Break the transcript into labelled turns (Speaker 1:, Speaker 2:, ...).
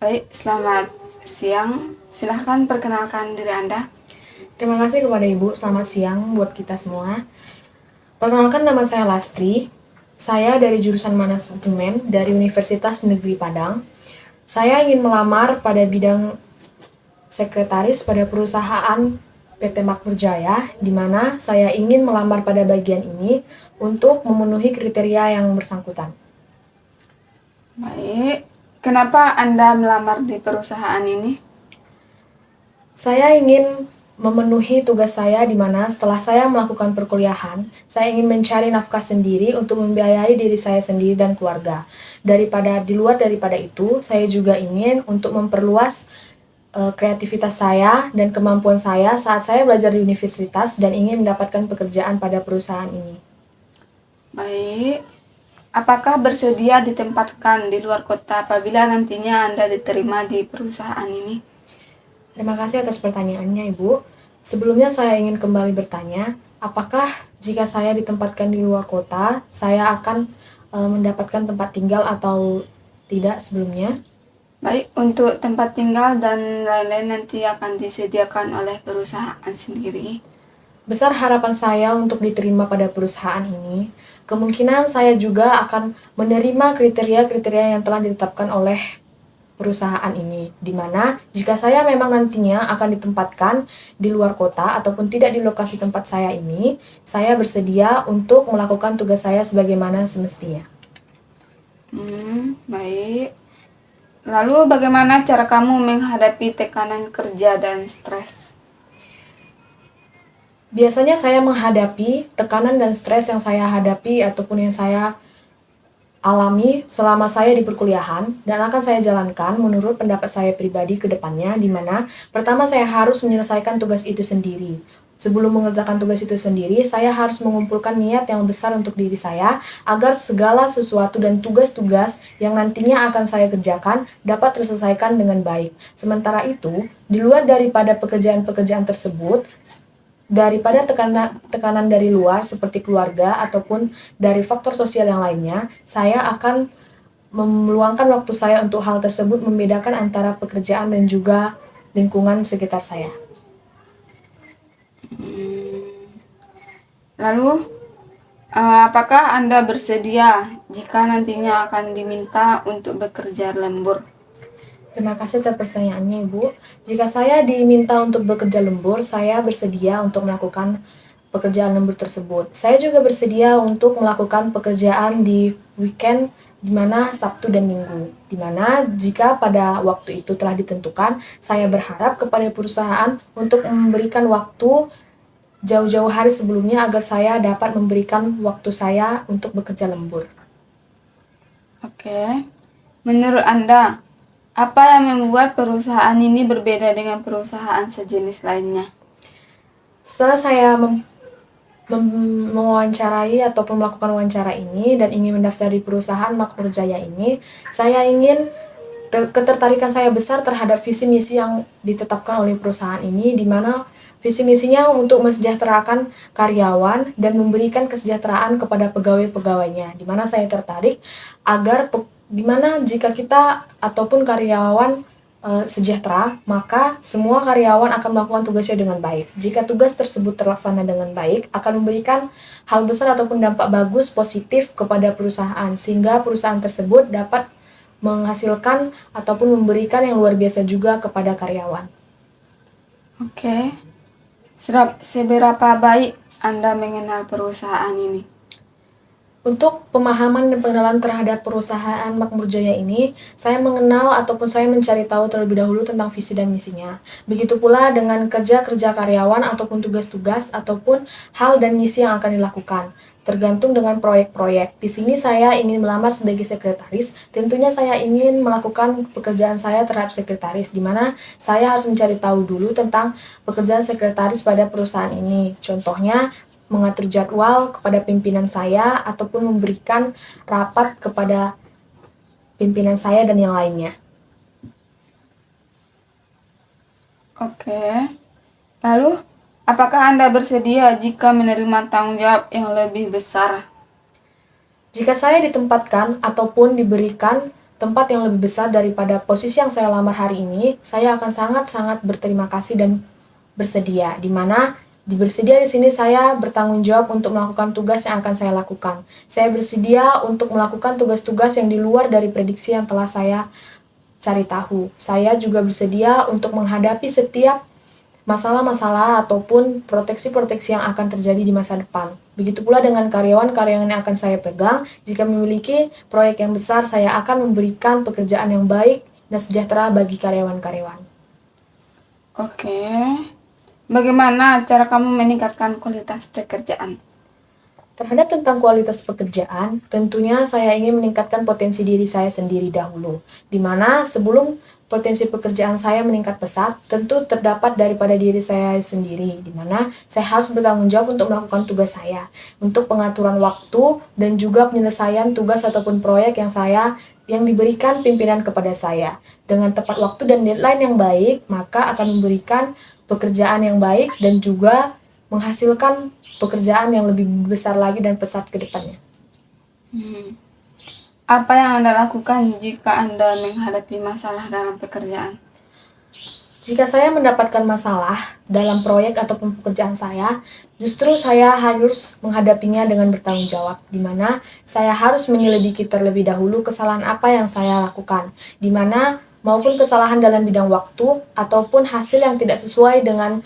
Speaker 1: Baik, selamat siang. Silahkan perkenalkan diri Anda.
Speaker 2: Terima kasih kepada Ibu. Selamat siang buat kita semua. Perkenalkan, nama saya Lastri. Saya dari jurusan Manajemen dari Universitas Negeri Padang. Saya ingin melamar pada bidang sekretaris pada perusahaan PT Makmur Jaya, di mana saya ingin melamar pada bagian ini untuk memenuhi kriteria yang bersangkutan.
Speaker 1: Baik, kenapa Anda melamar di perusahaan ini?
Speaker 2: Saya ingin memenuhi tugas saya di mana setelah saya melakukan perkuliahan, saya ingin mencari nafkah sendiri untuk membiayai diri saya sendiri dan keluarga. Di luar daripada itu, saya juga ingin untuk memperluas kreativitas saya dan kemampuan saya saat saya belajar di universitas dan ingin mendapatkan pekerjaan pada perusahaan ini.
Speaker 1: Baik, apakah bersedia ditempatkan di luar kota apabila nantinya Anda diterima di perusahaan ini?
Speaker 2: Terima kasih atas pertanyaannya, Ibu. Sebelumnya saya ingin kembali bertanya, apakah jika saya ditempatkan di luar kota, saya akan mendapatkan tempat tinggal atau tidak sebelumnya?
Speaker 1: Baik, untuk tempat tinggal dan lain-lain nanti akan disediakan oleh perusahaan sendiri.
Speaker 2: Besar harapan saya untuk diterima pada perusahaan ini. Kemungkinan saya juga akan menerima kriteria-kriteria yang telah ditetapkan oleh perusahaan ini, di mana jika saya memang nantinya akan ditempatkan di luar kota ataupun tidak di lokasi tempat saya ini, saya bersedia untuk melakukan tugas saya sebagaimana semestinya.
Speaker 1: Baik. Lalu bagaimana cara kamu menghadapi tekanan kerja dan stres?
Speaker 2: Biasanya saya menghadapi tekanan dan stres yang saya hadapi ataupun yang saya alami selama saya di perkuliahan dan akan saya jalankan menurut pendapat saya pribadi ke depannya, di mana pertama saya harus menyelesaikan tugas itu sendiri. Sebelum mengerjakan tugas itu sendiri, saya harus mengumpulkan niat yang besar untuk diri saya agar segala sesuatu dan tugas-tugas yang nantinya akan saya kerjakan dapat terselesaikan dengan baik. Sementara itu, di luar daripada pekerjaan-pekerjaan tersebut, daripada tekanan dari luar seperti keluarga ataupun dari faktor sosial yang lainnya, saya akan meluangkan waktu saya untuk hal tersebut, membedakan antara pekerjaan dan juga lingkungan sekitar saya.
Speaker 1: Lalu, apakah Anda bersedia jika nantinya akan diminta untuk bekerja lembur?
Speaker 2: Terima kasih atas pertanyaannya, Ibu. Jika saya diminta untuk bekerja lembur, saya bersedia untuk melakukan pekerjaan lembur tersebut. Saya juga bersedia untuk melakukan pekerjaan di weekend, di mana Sabtu dan Minggu. Di mana jika pada waktu itu telah ditentukan, saya berharap kepada perusahaan untuk memberikan waktu jauh-jauh hari sebelumnya agar saya dapat memberikan waktu saya untuk bekerja lembur.
Speaker 1: Oke. Menurut Anda, apa yang membuat perusahaan ini berbeda dengan perusahaan sejenis lainnya?
Speaker 2: Setelah saya mewawancarai ataupun melakukan wawancara ini dan ingin mendaftar di perusahaan Makmur Jaya ini, saya ingin ketertarikan saya besar terhadap visi misi yang ditetapkan oleh perusahaan ini, di mana visi misinya untuk mensejahterakan karyawan dan memberikan kesejahteraan kepada pegawai-pegawainya, di mana saya tertarik agar di mana jika kita ataupun karyawan sejahtera, maka semua karyawan akan melakukan tugasnya dengan baik. Jika tugas tersebut terlaksana dengan baik, akan memberikan hal besar ataupun dampak bagus positif kepada perusahaan, sehingga perusahaan tersebut dapat menghasilkan ataupun memberikan yang luar biasa juga kepada karyawan.
Speaker 1: Oke. Seberapa baik Anda mengenal perusahaan ini?
Speaker 2: Untuk pemahaman dan pengenalan terhadap perusahaan Makmur Jaya ini, saya mengenal ataupun saya mencari tahu terlebih dahulu tentang visi dan misinya. Begitu pula dengan kerja-kerja karyawan ataupun tugas-tugas ataupun hal dan misi yang akan dilakukan. Tergantung dengan proyek-proyek. Di sini saya ingin melamar sebagai sekretaris. Tentunya saya ingin melakukan pekerjaan saya terhadap sekretaris, di mana saya harus mencari tahu dulu tentang pekerjaan sekretaris pada perusahaan ini. Contohnya, mengatur jadwal kepada pimpinan saya ataupun memberikan rapat kepada pimpinan saya dan yang lainnya.
Speaker 1: Oke. Lalu, apakah Anda bersedia jika menerima tanggung jawab yang lebih besar?
Speaker 2: Jika saya ditempatkan ataupun diberikan tempat yang lebih besar daripada posisi yang saya lamar hari ini, saya akan sangat-sangat berterima kasih dan bersedia. Di mana bersedia di sini saya bertanggung jawab untuk melakukan tugas yang akan saya lakukan. Saya bersedia untuk melakukan tugas-tugas yang di luar dari prediksi yang telah saya cari tahu. Saya juga bersedia untuk menghadapi setiap masalah-masalah ataupun proteksi-proteksi yang akan terjadi di masa depan. Begitu pula dengan karyawan-karyawan yang akan saya pegang, jika memiliki proyek yang besar, saya akan memberikan pekerjaan yang baik dan sejahtera bagi karyawan-karyawan.
Speaker 1: Oke. Bagaimana cara kamu meningkatkan kualitas pekerjaan?
Speaker 2: Terhadap tentang kualitas pekerjaan, tentunya saya ingin meningkatkan potensi diri saya sendiri dahulu, di mana sebelum potensi pekerjaan saya meningkat pesat, tentu terdapat daripada diri saya sendiri, di mana saya harus bertanggung jawab untuk melakukan tugas saya, untuk pengaturan waktu dan juga penyelesaian tugas ataupun proyek yang diberikan pimpinan kepada saya. Dengan tepat waktu dan deadline yang baik, maka akan memberikan pekerjaan yang baik dan juga menghasilkan pekerjaan yang lebih besar lagi dan pesat ke depannya.
Speaker 1: Apa yang Anda lakukan jika Anda menghadapi masalah dalam pekerjaan?
Speaker 2: Jika saya mendapatkan masalah dalam proyek ataupun pekerjaan saya, justru saya harus menghadapinya dengan bertanggung jawab, di mana saya harus menyelidiki terlebih dahulu kesalahan apa yang saya lakukan, di mana maupun kesalahan dalam bidang waktu ataupun hasil yang tidak sesuai dengan